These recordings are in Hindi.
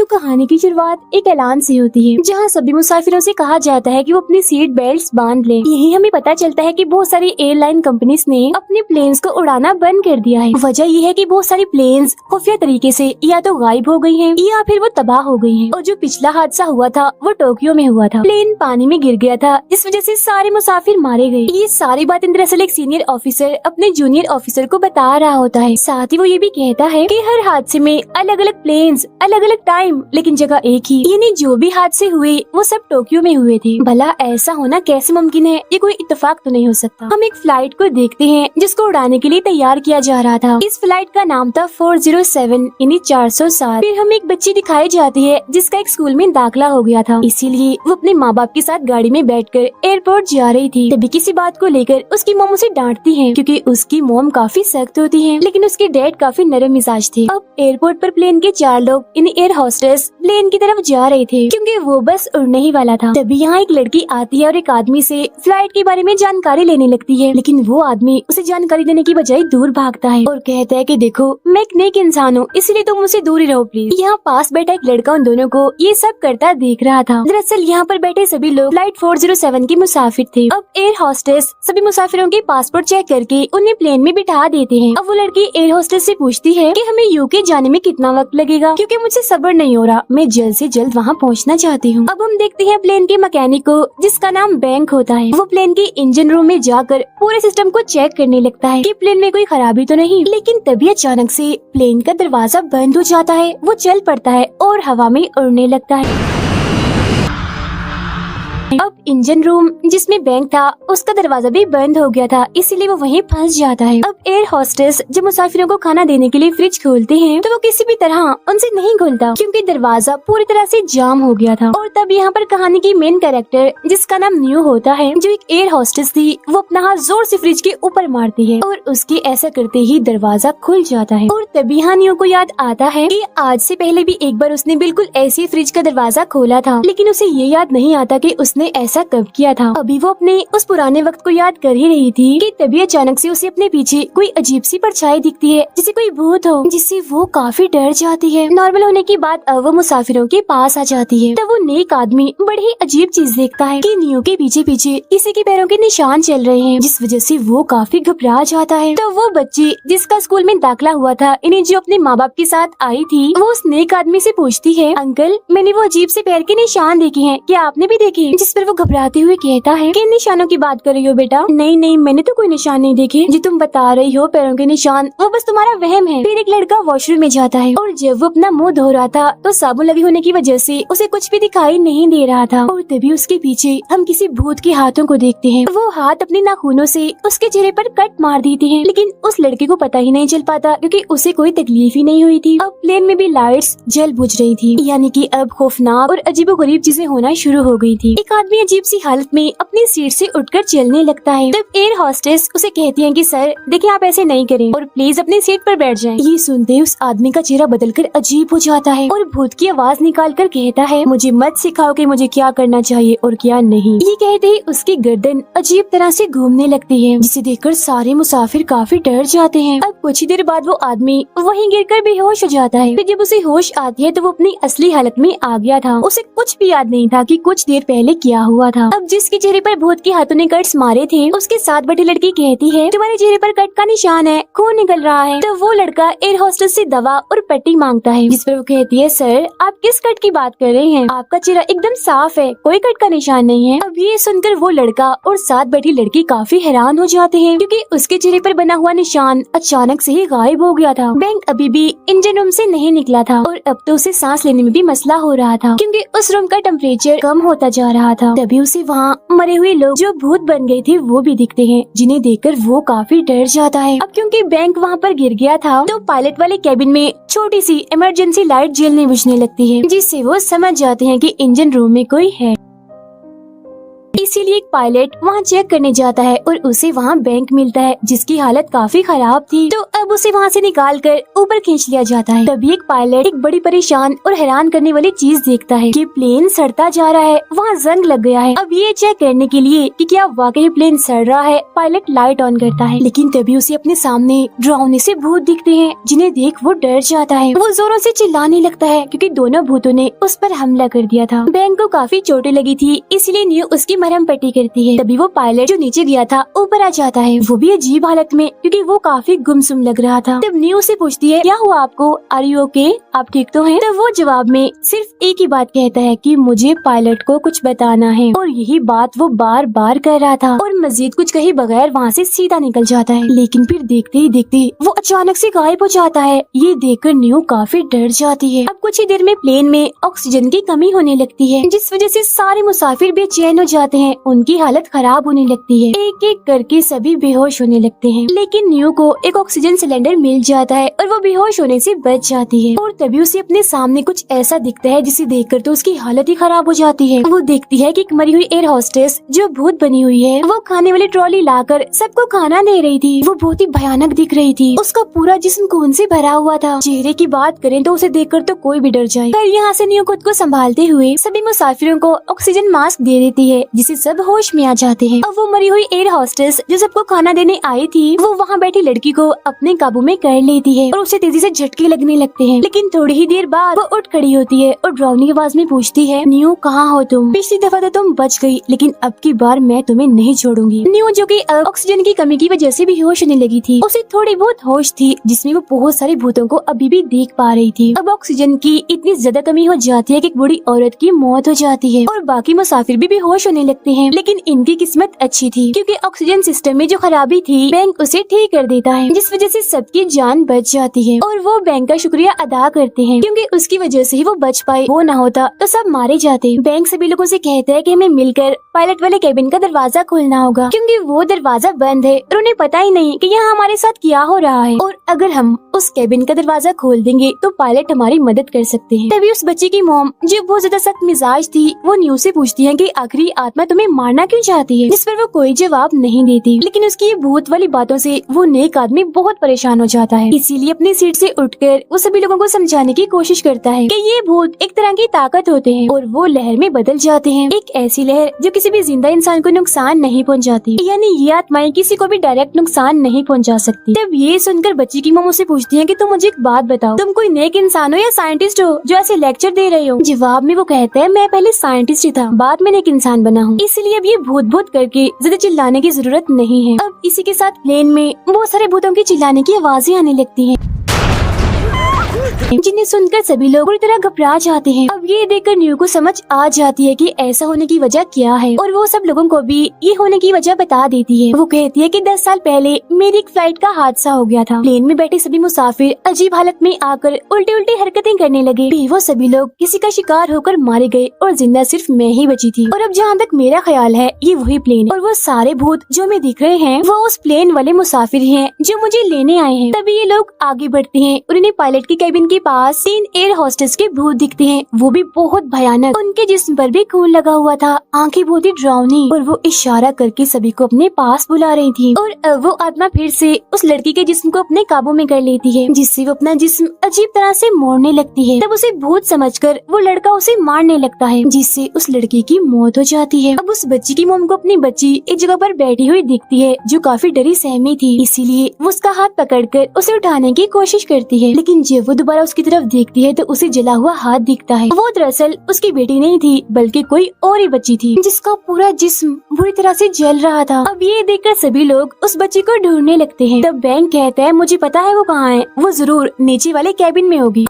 तो कहानी की शुरुआत एक ऐलान से होती है, जहाँ सभी मुसाफिरों से कहा जाता है कि वो अपनी सीट बेल्ट्स बांध लें। यही हमें पता चलता है कि बहुत सारी एयरलाइन कंपनीज ने अपने प्लेन्स को उड़ाना बंद कर दिया है। वजह यह है कि बहुत सारी प्लेन्स खुफिया तरीके से या तो गायब हो गई हैं या फिर वो तबाह हो गई हैं। और जो पिछला हादसा हुआ था वो टोक्यो में हुआ था। प्लेन पानी में गिर गया था, इस वजह से सारे मुसाफिर मारे गए। ये सारी बातें दरअसल एक सीनियर ऑफिसर अपने जूनियर ऑफिसर को बता रहा होता है। साथ ही वो ये भी कहता है कि हर हादसे में अलग अलग प्लेन्स, अलग अलग टाइम, लेकिन जगह एक ही। यानी जो भी हादसे हुए वो सब टोक्यो में हुए थे। भला ऐसा होना कैसे मुमकिन है? ये कोई इत्तेफाक तो नहीं हो सकता। हम एक फ्लाइट को देखते हैं जिसको उड़ाने के लिए तैयार किया जा रहा था। इस फ्लाइट का नाम था 407 यानी 407। फिर हमें एक बच्ची दिखाई जाती है जिसका एक स्कूल में दाखिला हो गया था, इसीलिए वो अपने माँ बाप के साथ गाड़ी में बैठकर एयरपोर्ट जा रही थी। तभी किसी बात को लेकर उसकी मोम उसे डांटती है, क्योंकि उसकी मोम काफी सख्त होती है, लेकिन उसके डैड काफी नरम मिजाज थे। अब एयरपोर्ट पर प्लेन के 4 लोग यानी एयर होस्टेस प्लेन की तरफ जा रहे थे, क्योंकि वो बस उड़ने ही वाला था। तभी यहाँ एक लड़की आती है और एक आदमी से फ्लाइट के बारे में जानकारी लेने लगती है, लेकिन वो आदमी उसे जानकारी देने की बजाय दूर भागता है और कहता है कि देखो, मैं एक नेक इंसान हूँ, इसलिए तुम मुझसे दूर ही रहो प्लीज। यहाँ पास बैठा एक लड़का उन दोनों को ये सब करता देख रहा था। दरअसल यहाँ पर बैठे सभी लोग फ्लाइट 407 के मुसाफिर थे। अब एयर होस्टेस सभी मुसाफिरों के पासपोर्ट चेक करके उन्हें प्लेन में बिठा देते हैं। अब वो लड़की एयर होस्टेस से पूछती है कि हमें यूके जाने में कितना वक्त लगेगा, क्योंकि मुझे सब्र नहीं हो रहा, मैं जल्द से जल्द वहाँ पहुँचना चाहती हूँ। अब हम देखते हैं प्लेन के मैकेनिक को, जिसका नाम बैंक होता है। वो प्लेन के इंजन रूम में जाकर पूरे सिस्टम को चेक करने लगता है कि प्लेन में कोई खराबी तो नहीं। लेकिन तभी अचानक से प्लेन का दरवाजा बंद हो जाता है, वो चल पड़ता है और हवा में उड़ने लगता है। अब इंजन रूम जिसमें बैंक था उसका दरवाजा भी बंद हो गया था, इसीलिए वो वहीं फंस जाता है। अब एयर होस्टेस जब मुसाफिरों को खाना देने के लिए फ्रिज खोलते हैं तो वो किसी भी तरह उनसे नहीं खुलता, क्योंकि दरवाजा पूरी तरह से जाम हो गया था। और तब यहाँ पर कहानी की मेन कैरेक्टर जिसका नाम न्यू होता है, जो एक एयर होस्टेस थी, वो अपना हाथ जोर से फ्रिज के ऊपर मारती है और उसके ऐसा करते ही दरवाजा खुल जाता है। और तभी यहाँ न्यू को याद आता है कि आज से पहले भी एक बार उसने बिल्कुल ऐसे फ्रिज का दरवाजा खोला था, लेकिन उसे ये याद नहीं आता कि उसने ऐसा कब किया था। अभी वो अपने उस पुराने वक्त को याद कर ही रही थी कि तभी अचानक से उसे अपने पीछे कोई अजीब सी परछाई दिखती है, जैसे कोई भूत हो, जिससे वो काफी डर जाती है। नॉर्मल होने के बाद अब वो मुसाफिरों के पास आ जाती है। तब वो नेक आदमी बड़ी ही अजीब चीज देखता है कि न्यू के पीछे पीछे किसी के पैरों के निशान चल रहे हैं, जिस वजह से वो काफी घबरा जाता है। तो वो बच्ची जिसका स्कूल में दाखिला हुआ था, इन्हें जो अपने माँ बाप के साथ आई थी, वो उस नेक आदमी से पूछती है, अंकल मैंने वो अजीब से पैर के निशान देखे हैं, क्या आपने भी देखे? जिस पर वो घबराते हुए कहता है, किन निशानों की बात कर रही हो बेटा? नहीं नहीं, मैंने तो कोई निशान नहीं देखे। जो तुम बता रही हो पैरों के निशान, वो बस तुम्हारा वहम है। फिर एक लड़का वॉशरूम में जाता है और जब वो अपना मुंह धो रहा था तो साबुन लगे होने की वजह से उसे कुछ भी दिखाई नहीं दे रहा था। और तभी उसके पीछे हम किसी भूत के हाथों को देखते हैं। वो हाथ अपने नाखूनों से उसके चेहरे पर कट मार देते हैं, लेकिन उस लड़के को पता ही नहीं चल पाता, क्योंकि उसे कोई तकलीफ ही नहीं हुई थी। अब प्लेन में भी लाइट्स जल बुझ रही थी, यानी कि अब खौफनाक और अजीबोगरीब चीजें होना शुरू हो गई थी। एक आदमी अजीब सी हालत में अपनी सीट से उठकर चलने लगता है। तब एयर होस्टेस उसे कहती है कि सर देखिए, आप ऐसे नहीं करें और प्लीज अपनी सीट पर बैठ जाएं। ये सुनते उस आदमी का चेहरा बदलकर अजीब हो जाता है और भूत की आवाज निकाल कर कहता है, मुझे मत सिखाओ कि मुझे क्या करना चाहिए और क्या नहीं। ये कहते ही उसकी गर्दन अजीब तरह से घूमने लगती है, जिसे देखकर सारे मुसाफिर काफी डर जाते हैं। अब कुछ ही देर बाद वो आदमी वहीं गिरकर बेहोश हो जाता है। फिर जब उसे होश आती है तो वो अपनी असली हालत में आ गया था। उसे कुछ भी याद नहीं था कि कुछ देर पहले क्या हुआ था। अब जिसके चेहरे पर भूत के हाथों ने कट्स मारे थे, उसके साथ बैठी लड़की कहती है, तुम्हारे चेहरे पर कट का निशान है, खून निकल रहा है। तो वो लड़का एयर होस्टेस से दवा और पट्टी मांगता है, जिस पर वो कहती है, सर आप किस कट की बात कर रहे हैं? आपका चेहरा एकदम साफ है, कोई कट का निशान नहीं है। अब ये सुनकर वो लड़का और साथ बैठी लड़की काफी हैरान हो जाते हैं, क्योंकि उसके चेहरे पर बना हुआ निशान अचानक से ही गायब हो गया था। बैंक अभी भी इंजन रूम से नहीं निकला था और अब तो उसे सांस लेने में भी मसला हो रहा था, क्योंकि उस रूम का टेम्परेचर कम होता जा रहा था। तभी उसे वहाँ मरे हुए लोग जो भूत बन गए थे वो भी दिखते हैं, जिन्हें देखकर वो काफी डर जाता है। अब क्योंकि बैंक वहाँ पर गिर गया था, तो पायलट वाले कैबिन में छोटी सी इमरजेंसी लाइट जलने बुझने लगती है, जिससे वो समझ जाते हैं कि इंजन रूम में कोई है। इसीलिए एक पायलट वहाँ चेक करने जाता है और उसे वहाँ बैंक मिलता है जिसकी हालत काफी खराब थी। तो अब उसे वहाँ से निकाल कर ऊपर खींच लिया जाता है। तभी एक पायलट एक बड़ी परेशान और हैरान करने वाली चीज देखता है कि प्लेन सड़ता जा रहा है, वहाँ जंग लग गया है। अब ये चेक करने के लिए कि क्या वाकई प्लेन सड़ रहा है, पायलट लाइट ऑन करता है, लेकिन तभी उसे अपने सामने डरावने से भूत दिखते हैं जिन्हें देख वो डर जाता है। वो जोरों से चिल्लाने लगता है क्योंकि दोनों भूतों ने उस पर हमला कर दिया था। बैंक को काफी चोटें लगी थी, इसलिए न्यू उसकी मरहम पट्टी करती है। तभी वो पायलट जो नीचे गया था ऊपर आ जाता है, वो भी अजीब हालत में क्योंकि वो काफी गुमसुम लग रहा था। तब न्यू से पूछती है क्या हुआ आपको, आर यू ओके, आप ठीक तो हैं? तब वो जवाब में सिर्फ एक ही बात कहता है कि मुझे पायलट को कुछ बताना है, और यही बात वो बार बार कर रहा था और मजीद कुछ कहे बगैर वहाँ से सीधा निकल जाता है। लेकिन फिर देखते ही देखते वो अचानक से गायब हो जाता है। ये देखकर न्यू काफी डर जाती है। अब कुछ ही देर में प्लेन में ऑक्सीजन की कमी होने लगती है, जिस वजह से सारे मुसाफिर बेचैन हो जाते हैं, उनकी हालत खराब होने लगती है। एक एक करके सभी बेहोश होने लगते हैं, लेकिन न्यू को एक ऑक्सीजन सिलेंडर मिल जाता है और वो बेहोश होने से बच जाती है। और तभी उसे अपने सामने कुछ ऐसा दिखता है जिसे देखकर तो उसकी हालत ही खराब हो जाती है। वो देखती है कि एक मरी हुई एयर होस्टेस जो भूत बनी हुई है, वो खाने वाली ट्रॉली लाकर सबको खाना दे रही थी। वो बहुत ही भयानक दिख रही थी, उसका पूरा जिस्म खून से भरा हुआ था। चेहरे की बात करें तो उसे देखकर तो कोई भी डर जाए। पर यहाँ से न्यू खुद को संभालते हुए सभी मुसाफिरों को ऑक्सीजन मास्क दे देती है, जिससे सब होश में आ जाते हैं। अब वो मरी हुई एयर होस्टेस जो सबको खाना देने आई थी, वो वहाँ बैठी लड़की को अपने काबू में कर लेती है और उसे तेजी से झटके लगने लगते हैं। लेकिन थोड़ी ही देर बाद वो उठ खड़ी होती है और डरावनी आवाज में पूछती है, न्यू कहाँ हो तुम? पिछली दफा तो तुम बच गई, लेकिन अब की बार मैं तुम्हें नहीं छोड़ूंगी। न्यू जो कि अब ऑक्सीजन की कमी की वजह से भी होश होने लगी थी, उसे थोड़ी बहुत होश थी जिसमें वो बहुत सारे भूतों को अभी भी देख पा रही थी। अब ऑक्सीजन की इतनी ज्यादा कमी हो जाती है कि एक बूढ़ी औरत की मौत हो जाती है और बाकी मुसाफिर भी बेहोश होने लगते हैं। लेकिन इनकी किस्मत अच्छी थी क्योंकि ऑक्सीजन सिस्टम में जो खराबी थी बैंक उसे ठीक कर देता है, जिस वजह से सबकी जान बच जाती है। और वो बैंक का शुक्रिया अदा करते हैं क्योंकि उसकी वजह से ही वो बच पाए, वो ना होता तो सब मारे जाते। बैंक सभी लोगों से कहता है कि हमें मिलकर पायलट वाले केबिन का दरवाजा खोलना होगा क्योंकि वो दरवाजा बंद है और उन्हें पता ही नहीं कि यहाँ हमारे साथ क्या हो रहा है, और अगर हम उस केबिन का दरवाजा खोल देंगे तो पायलट हमारी मदद कर सकते हैं। तभी उस बच्ची की मॉम जो बहुत ज्यादा सख्त मिजाज थी, वो न्यू से पूछती है कि आखिरी आत्मा तुम्हें मारना क्यों चाहती है, जिस पर वो कोई जवाब नहीं देती। लेकिन उसकी ये भूत वाली बातों से वो नेक आदमी बहुत परेशान हो जाता है, इसीलिए अपनी सीट से उठकर वो सभी लोगों को समझाने की कोशिश करता है कि ये भूत एक तरह की ताकत होते हैं और वो लहर में बदल जाते हैं, एक ऐसी लहर जो किसी भी जिंदा इंसान को नुकसान नहीं पहुंचाती, यानी ये आत्माएं किसी को भी डायरेक्ट नुकसान नहीं पहुंचा सकती। तब ये सुनकर बच्ची की मॉम उससे पूछती है कि तुम मुझे एक बात बताओ, तुम कोई नेक इंसान हो या साइंटिस्ट हो जो ऐसे लेक्चर दे रहे हो? जवाब में वो कहता है, मैं पहले साइंटिस्ट ही था, बाद में नेक इंसान बना हूँ, इसलिए अब ये भूत भूत करके ज्यादा चिल्लाने की जरूरत नहीं है। अब इसी के साथ प्लेन में बहुत सारे भूतों की चिल्लाने की आवाजें आने लगती हैं, जिन्हें सुनकर सभी लोग पूरी तरह घबरा जाते हैं। अब ये देखकर न्यू को समझ आ जाती है कि ऐसा होने की वजह क्या है, और वो सब लोगों को भी ये होने की वजह बता देती है। वो कहती है कि 10 साल पहले मेरी एक फ्लाइट का हादसा हो गया था। प्लेन में बैठे सभी मुसाफिर अजीब हालत में आकर उल्टी उल्टी हरकतें करने लगे। फिर वो सभी लोग किसी का शिकार होकर मारे गए और जिंदा सिर्फ मैं ही बची थी। और अब जहाँ तक मेरा ख्याल है ये वही प्लेन है, और वो सारे भूत जो मैं दिख रहे हैं वो उस प्लेन वाले मुसाफिर हैं जो मुझे लेने आए हैं। तभी ये लोग आगे बढ़ते हैं और उन्हें पायलट की केबिन के पास 3 एयर होस्टेस के भूत दिखते हैं, वो भी बहुत भयानक। उनके जिस्म पर भी खून लगा हुआ था, आंखें बहुत ही डरावनी, और वो इशारा करके सभी को अपने पास बुला रही थी। और अब वो आत्मा फिर से उस लड़की के जिस्म को अपने काबू में कर लेती है, जिससे वो अपना जिस्म अजीब तरह से मोड़ने लगती है। तब उसे भूत समझकर वो लड़का उसे मारने लगता है, जिससे उस लड़की की मौत हो जाती है। अब उस बच्ची की मॉम को अपनी बच्ची एक जगह पर बैठी हुई दिखती है जो काफी डरी सहमी थी, इसीलिए वो उसका हाथ पकड़कर उसे उठाने की कोशिश करती है। लेकिन जब वो दोबारा उसकी तरफ देखती है तो उसे जला हुआ हाथ दिखता है। वो दरअसल उसकी बेटी नहीं थी बल्कि कोई और ही बच्ची थी जिसका पूरा जिस्म बुरी तरह से जल रहा था। अब ये देखकर सभी लोग उस बच्ची को ढूंढने लगते हैं। तब बैंक कहता है, मुझे पता है वो कहाँ है, वो जरूर नीचे वाले कैबिन में होगी।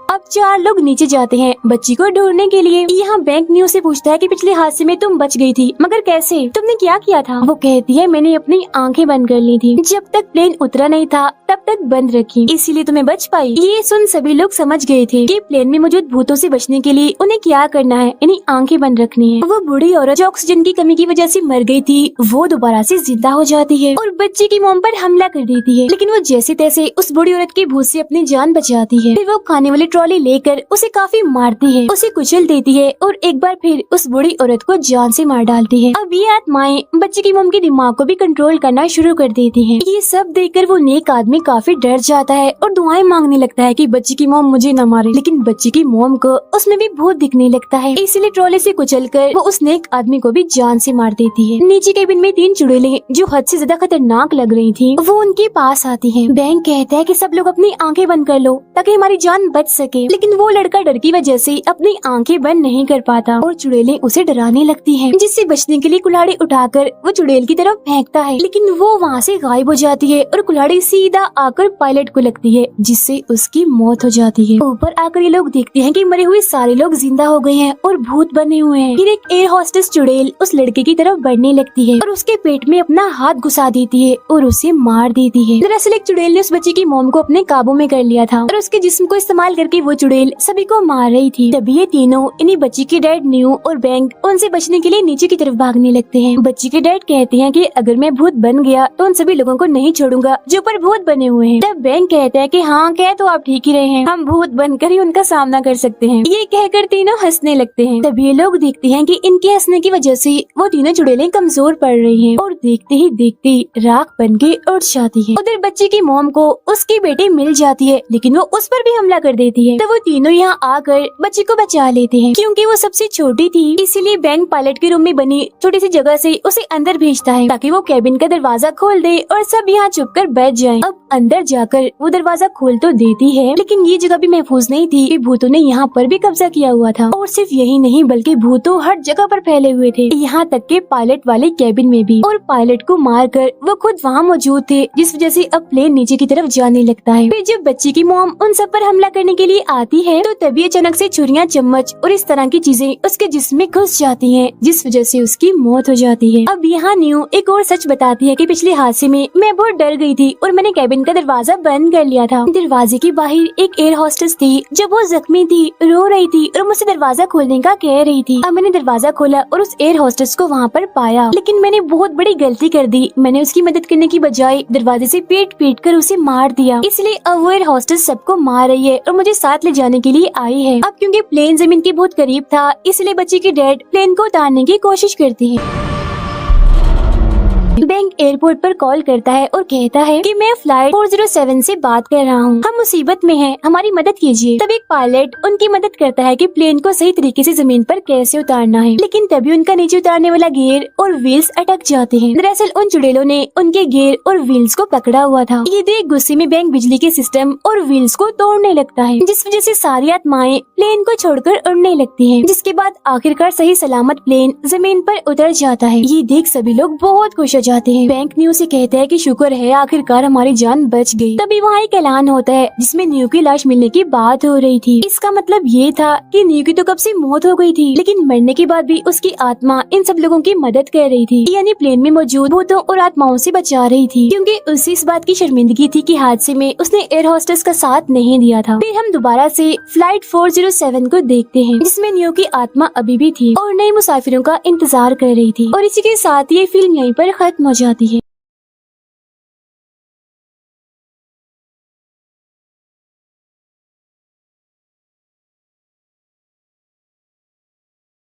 अब 4 लोग नीचे जाते हैं बच्ची को ढूंढने के लिए। यहाँ बैंक न्यू से पूछता है कि पिछले हादसे में तुम बच गई थी, मगर कैसे, तुमने क्या किया था? वो कहती है, मैंने अपनी आंखें बंद कर ली थी, जब तक प्लेन उतरा नहीं था तब तक बंद रखी, इसीलिए तुम्हें बच पाई। ये सुन सभी लोग समझ गए थे कि प्लेन में मौजूद भूतों से बचने के लिए उन्हें क्या करना है, यानी आंखें बंद रखनी है। वो बूढ़ी औरत जो ऑक्सीजन की कमी की वजह से मर गई थी, वो दोबारा से जिंदा हो जाती है और बच्ची की मॉम पर हमला कर देती है। लेकिन वो जैसे तैसे उस बूढ़ी औरत के भूत से अपनी जान बचाती है। फिर वो खाने वाली ट्रॉली ट्रॉली लेकर उसे काफी मारती है, उसे कुचल देती है और एक बार फिर उस बूढ़ी औरत को जान से मार डालती है। अब ये आत्माएं बच्चे की मोम के दिमाग को भी कंट्रोल करना शुरू कर देती हैं। ये सब देखकर वो नेक आदमी काफी डर जाता है और दुआएं मांगने लगता है कि बच्चे की मोम मुझे न मारे। लेकिन बच्चे की मोम को उसमें भी भूत दिखने लगता है, इसलिए ट्रॉली से कुचलकर वो उस नेक आदमी को भी जान से मार देती है। नीचे केबिन में 3 चुड़ैलें जो हद से ज्यादा खतरनाक लग रही थी, वो उनके पास आती है। बैंक कहता है कि सब लोग अपनी आंखें बंद कर लो ताकि हमारी जान बच सके, लेकिन वो लड़का डर की वजह से अपनी आंखें बंद नहीं कर पाता और चुड़ैलें उसे डराने लगती हैं, जिससे बचने के लिए कुल्हाड़ी उठाकर वो चुड़ैल की तरफ फेंकता है, लेकिन वो वहाँ से गायब हो जाती है और कुल्हाड़ी सीधा आकर पायलट को लगती है, जिससे उसकी मौत हो जाती है। ऊपर आकर ये लोग देखते हैं कि मरे हुए सारे लोग जिंदा हो गए हैं और भूत बने हुए हैं। फिर एक एयर होस्टेस चुड़ैल उस लड़के की तरफ बढ़ने लगती है और उसके पेट में अपना हाथ घुसा देती है और उसे मार देती है। दरअसल एक चुड़ैल ने उस बच्चे की मोम को अपने काबू में कर लिया था और उसके जिस्म को इस्तेमाल करके वो चुड़ैल सभी को मार रही थी। तभी ये तीनों इन्हीं बच्ची के डैड न्यू और बैंक उनसे बचने के लिए नीचे की तरफ भागने लगते हैं। बच्ची के डैड कहते हैं कि अगर मैं भूत बन गया तो उन सभी लोगों को नहीं छोड़ूंगा जो ऊपर भूत बने हुए हैं। तब बैंक कहता है कि हाँ कह तो आप ठीक ही रहे हैं, हम भूत बनकर ही उनका सामना कर सकते हैं। ये कहकर तीनों हंसने लगते हैं। तभी ये लोग देखते हैं कि इनके हंसने की वजह से वो तीनों चुड़ैलें कमजोर पड़ रही हैं और देखते ही देखते राख बन के उड़ जाती है। उधर बच्चे की मोम को उसकी बेटी मिल जाती है, लेकिन वो उस पर भी हमला कर देती है। तो वो तीनों यहाँ आकर बच्चे को बचा लेते हैं। क्योंकि वो सबसे छोटी थी, इसीलिए बैंक पायलट के रूम में बनी छोटी सी जगह से उसे अंदर भेजता है ताकि वो केबिन का दरवाजा खोल दे और सब यहाँ चुपकर बैठ जाएं। अब अंदर जाकर वो दरवाजा खोल तो देती है, लेकिन ये जगह भी महफूज नहीं थी कि भूतों ने यहाँ पर भी कब्जा किया हुआ था। और सिर्फ यही नहीं बल्कि भूतों हर जगह पर फैले हुए थे, यहाँ तक के पायलट वाले केबिन में भी। और पायलट को मारकर वो खुद वहाँ मौजूद थे, जिस वजह से अब प्लेन नीचे की तरफ जाने लगता है। फिर जब बच्ची की मॉम उन सब पर हमला करने के लिए आती है तो तभी अचानक से छुरियां, चम्मच और इस तरह की चीजें उसके जिस्म में घुस जाती हैं, जिस वजह से उसकी मौत हो जाती है। अब यहाँ न्यू एक और सच बताती है कि पिछले हादसे में मैं बहुत डर गई थी और मैंने केबिन का दरवाजा बंद कर लिया था। दरवाजे के बाहर एक एयर होस्टेस थी जो बहुत जख्मी थी, रो रही थी और मुझसे दरवाजा खोलने का कह रही थी। अब मैंने दरवाजा खोला और उस एयर होस्टेस को वहाँ पर पाया, लेकिन मैंने बहुत बड़ी गलती कर दी। मैंने उसकी मदद करने की बजाय दरवाजे से पीट पीट कर उसे मार दिया, इसलिए अब वो एयर होस्टेस सबको मार रही है और मुझे साथ ले जाने के लिए आई है। अब क्योंकि प्लेन जमीन के बहुत करीब था, इसलिए बच्ची की डैड प्लेन को उतारने की कोशिश करती है। बैंक एयरपोर्ट पर कॉल करता है और कहता है कि मैं फ्लाइट 407 से बात कर रहा हूँ, हम मुसीबत में हैं, हमारी मदद कीजिए। तब एक पायलट उनकी मदद करता है कि प्लेन को सही तरीके से जमीन पर कैसे उतारना है, लेकिन तभी उनका नीचे उतारने वाला गियर और व्हील्स अटक जाते हैं। दरअसल उन चुड़ैलों ने उनके गियर और व्हील्स को पकड़ा हुआ था। ये देख गुस्से में बैंक बिजली के सिस्टम और व्हील्स को तोड़ने लगता है, जिस वजह से सारी आत्माएं प्लेन को छोड़कर उड़ने लगती हैं, जिसके बाद आखिरकार सही सलामत प्लेन जमीन पर उतर जाता है। ये देख सभी लोग बहुत खुश हो जाते हैं। बैंक न्यू से कहता है कि शुक्र है आखिरकार हमारी जान बच गई। तभी वहाँ एक ऐलान होता है जिसमें न्यू की लाश मिलने की बात हो रही थी। इसका मतलब ये था कि न्यू की तो कब से मौत हो गई थी, लेकिन मरने के बाद भी उसकी आत्मा इन सब लोगों की मदद कर रही थी, यानी प्लेन में मौजूद भूतों और आत्माओं से बचा रही थी, क्योंकि उसे इस बात की शर्मिंदगी थी कि हादसे में उसने एयर होस्टेस का साथ नहीं दिया था। फिर हम दोबारा से फ्लाइट 407 को देखते हैं, जिसमें न्यू की आत्मा अभी भी थी और नए मुसाफिरों का इंतजार कर रही थी। और इसी के साथ ये फिल्म यहीं पर खत्म हो जाती है।